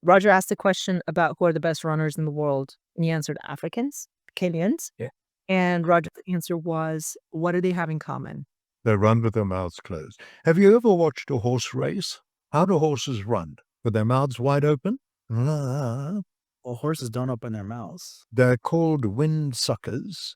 Roger asked a question about who are the best runners in the world, and he answered Africans, Kenyans. Yeah. And Roger's answer was, what do they have in common? They run with their mouths closed. Have you ever watched a horse race? How do horses run? With their mouths wide open? Well, horses don't open their mouths. They're called windsuckers,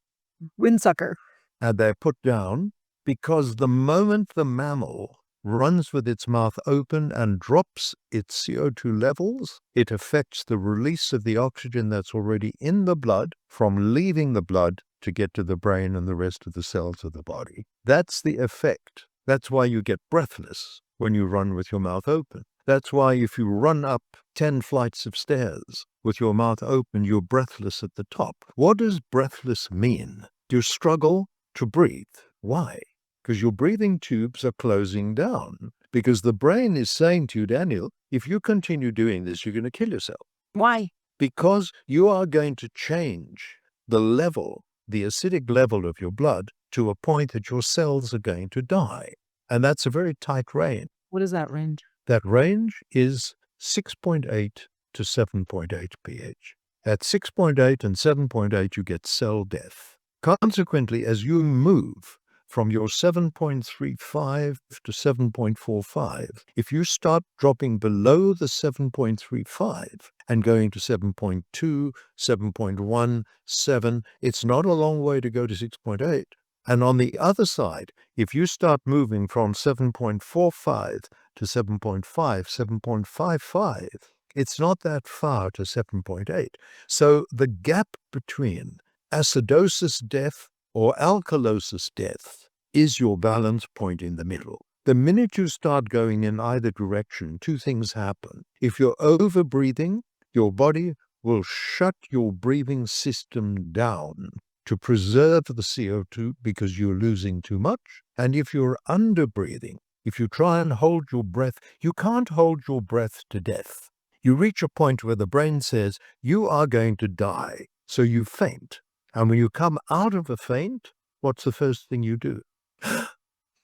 Windsucker. and they're put down because the moment the mammal runs with its mouth open and drops its CO2 levels, it affects the release of the oxygen that's already in the blood from leaving the blood to get to the brain and the rest of the cells of the body. That's the effect. That's why you get breathless when you run with your mouth open. That's why if you run up 10 flights of stairs with your mouth open, you're breathless at the top. What does breathless mean? You struggle to breathe. Why? Because your breathing tubes are closing down. Because the brain is saying to you, Daniel, if you continue doing this, you're going to kill yourself. Why? Because you are going to change the level, the acidic level of your blood to a point that your cells are going to die. And that's a very tight range. What is that range? That range is 6.8 to 7.8 pH. At 6.8 and 7.8, you get cell death. Consequently, as you move from your 7.35 to 7.45, if you start dropping below the 7.35 and going to 7.2, 7.1, 7, it's not a long way to go to 6.8. And on the other side, if you start moving from 7.45 to 7.5, 7.55, it's not that far to 7.8. So the gap between acidosis death or alkalosis death is your balance point in the middle. The minute you start going in either direction, two things happen. If you're over-breathing, your body will shut your breathing system down to preserve the CO2 because you're losing too much. And if you're under-breathing, if you try and hold your breath, you can't hold your breath to death. You reach a point where the brain says, you are going to die, so you faint. And when you come out of a faint, what's the first thing you do?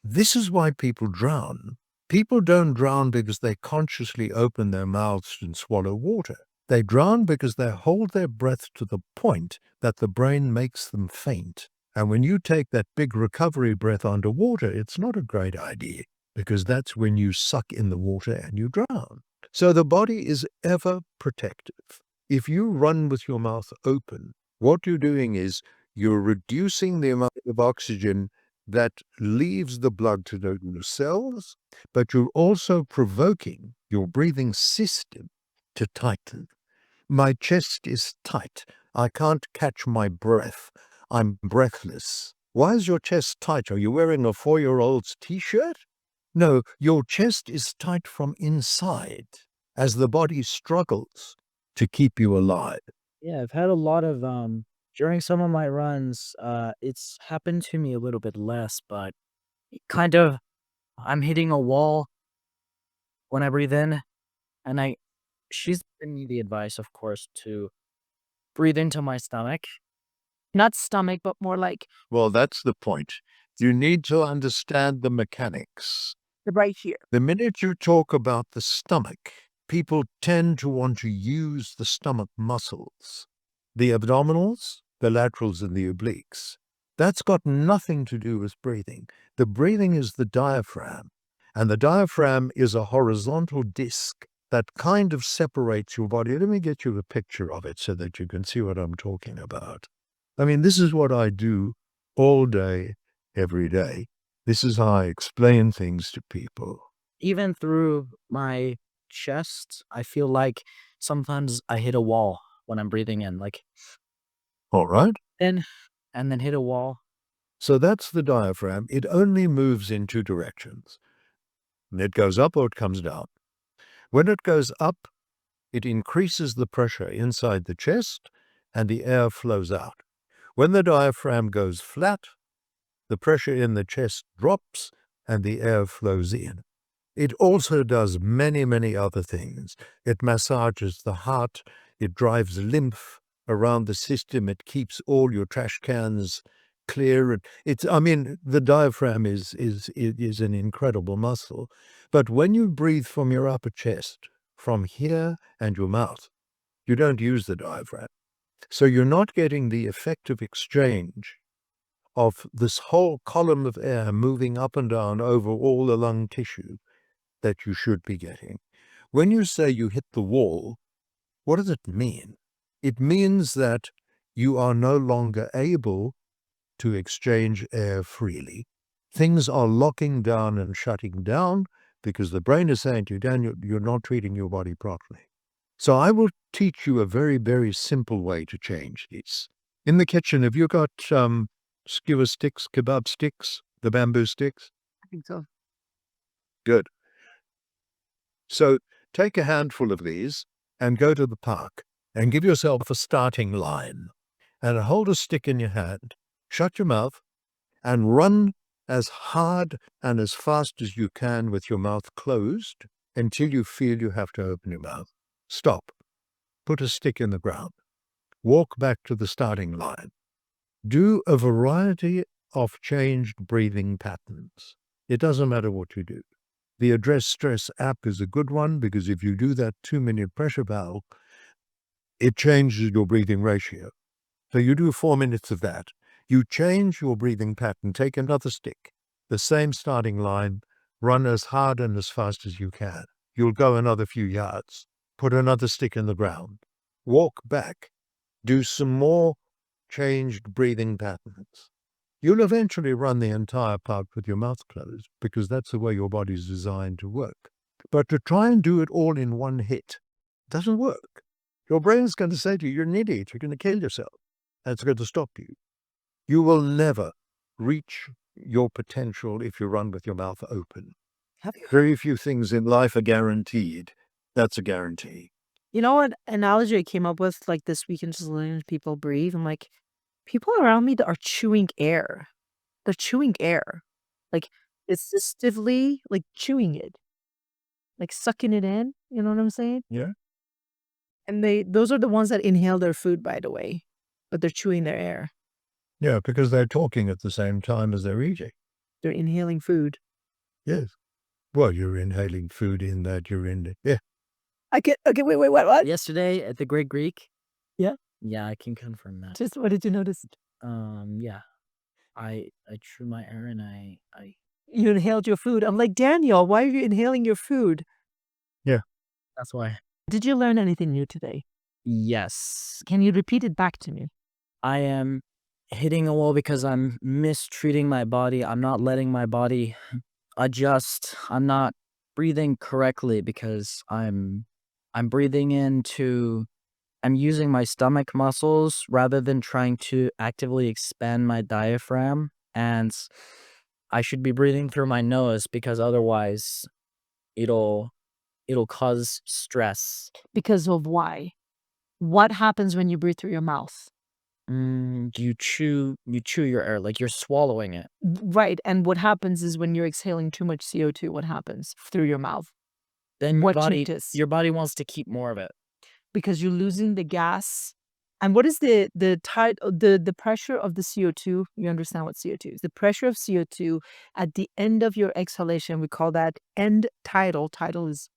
This is why people drown. People don't drown because they consciously open their mouths and swallow water. They drown because they hold their breath to the point that the brain makes them faint. And when you take that big recovery breath underwater, it's not a great idea because that's when you suck in the water and you drown. So the body is ever protective. If you run with your mouth open, what you're doing is you're reducing the amount of oxygen that leaves the blood to the cells, but you're also provoking your breathing system to tighten. My chest is tight. I can't catch my breath. I'm breathless. Why is your chest tight? Are you wearing a 4-year-old's t-shirt? No, your chest is tight from inside as the body struggles to keep you alive. Yeah, I've had a lot of during some of my runs, it's happened to me a little bit less, but kind of I'm hitting a wall when I breathe in, and she's given me the advice, of course, to breathe into my stomach. Not stomach, but more like Well, that's the point. You need to understand the mechanics. right here. The minute you talk about the stomach, people tend to want to use the stomach muscles, the abdominals, the laterals, and the obliques. That's got nothing to do with breathing. The breathing is the diaphragm, and the diaphragm is a horizontal disc that kind of separates your body. Let me get you a picture of it so that you can see what I'm talking about. I mean, this is what I do all day, every day. This is how I explain things to people. Even through my chest, I feel like sometimes I hit a wall when I'm breathing in, like All right? in and then hit a wall. So that's the diaphragm. It only moves in two directions. It goes up or it comes down. When it goes up, it increases the pressure inside the chest and the air flows out. When the diaphragm goes flat, the pressure in the chest drops and the air flows in. It also does many, many other things. It massages the heart. It drives lymph around the system. It keeps all your trash cans clear. The diaphragm is an incredible muscle. But when you breathe from your upper chest, from here and your mouth. You don't use the diaphragm. So you're not getting the effective exchange of this whole column of air moving up and down over all the lung tissue that you should be getting. When you say you hit the wall, what does it mean? It means that you are no longer able to exchange air freely. Things are locking down and shutting down because the brain is saying to you, Daniel, you're not treating your body properly. So I will teach you a very, very simple way to change this. In the kitchen, have you got skewer sticks, kebab sticks, the bamboo sticks? I think so. Good. So take a handful of these and go to the park and give yourself a starting line and hold a stick in your hand, shut your mouth, and run as hard and as fast as you can with your mouth closed until you feel you have to open your mouth. Stop. Put a stick in the ground. Walk back to the starting line. Do a variety of changed breathing patterns. It doesn't matter what you do. The Address Stress app is a good one because if you do that 2-minute pressure valve, it changes your breathing ratio. So you do 4 minutes of that. You change your breathing pattern, take another stick, the same starting line, run as hard and as fast as you can. You'll go another few yards, put another stick in the ground, walk back, do some more changed breathing patterns. You'll eventually run the entire park with your mouth closed because that's the way your body's designed to work. But to try and do it all in one hit doesn't work. Your brain's going to say to you, you're an idiot, you're going to kill yourself. That's going to stop you. You will never reach your potential if you run with your mouth open. Very few things in life are guaranteed. That's a guarantee. You know what analogy I came up with like this weekend, just letting people breathe? I'm like, people around me that are chewing air. They're chewing air. Like assistively, like chewing it. Like sucking it in. You know what I'm saying? Yeah. And those are the ones that inhale their food, by the way. But they're chewing their air. Yeah, because they're talking at the same time as they're eating. They're inhaling food. Yes. Well, you're inhaling food in that you're in it. Yeah. Okay, wait, what? Yesterday at the Great Greek. Yeah? Yeah, I can confirm that. Just what did you notice? Yeah. I chew my air and I You inhaled your food. I'm like, Daniel, why are you inhaling your food? that's why. Did you learn anything new today? Yes. Can you repeat it back to me? I am hitting a wall because I'm mistreating my body. I'm not letting my body adjust. I'm not breathing correctly because I'm breathing I'm using my stomach muscles rather than trying to actively expand my diaphragm, and I should be breathing through my nose because otherwise it'll cause stress. Because of why? What happens when you breathe through your mouth? You chew your air like you're swallowing it. Right. And what happens is when you're exhaling too much CO2, what happens through your mouth? Then What changes? your body wants to keep more of it. Because you're losing the gas. And what is the pressure of the CO2? You understand what CO2 is. The pressure of CO2 at the end of your exhalation, we call that end tidal. Tidal is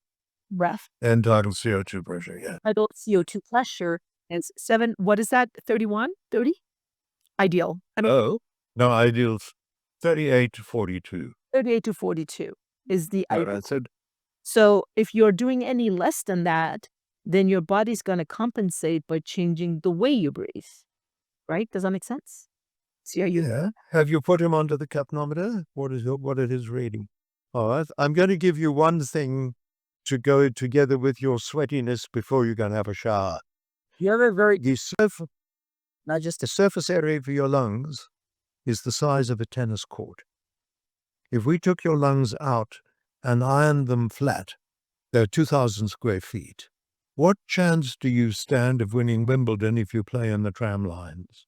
breath. End tidal CO2 pressure, yeah. Tidal CO2 pressure is 7, what is that? 31? 30? Ideal. No, ideal's 38 to 42. 38 to 42 is the No, ideal. that's it. So if you're doing any less than that, then your body's going to compensate by changing the way you breathe. Right? Does that make sense? See how you... Yeah. Have you put him onto the capnometer? What it is reading? All right. I'm going to give you one thing to go together with your sweatiness before you're going to have a shower. You have a very Not just the surface area for your lungs is the size of a tennis court. If we took your lungs out and ironed them flat, they're 2,000 square feet. What chance do you stand of winning Wimbledon if you play in the tram lines?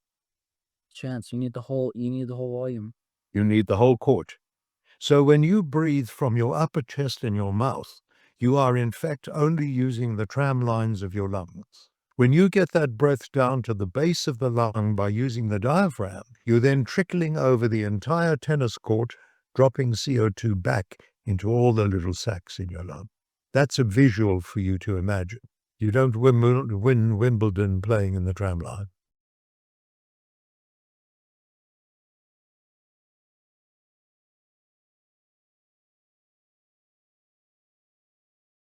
chance. You need the whole volume. You need the whole court. So when you breathe from your upper chest and your mouth, you are in fact only using the tram lines of your lungs. When you get that breath down to the base of the lung by using the diaphragm, you're then trickling over the entire tennis court, dropping CO2 back into all the little sacs in your lung. That's a visual for you to imagine. You don't win Wimbledon playing in the tramline.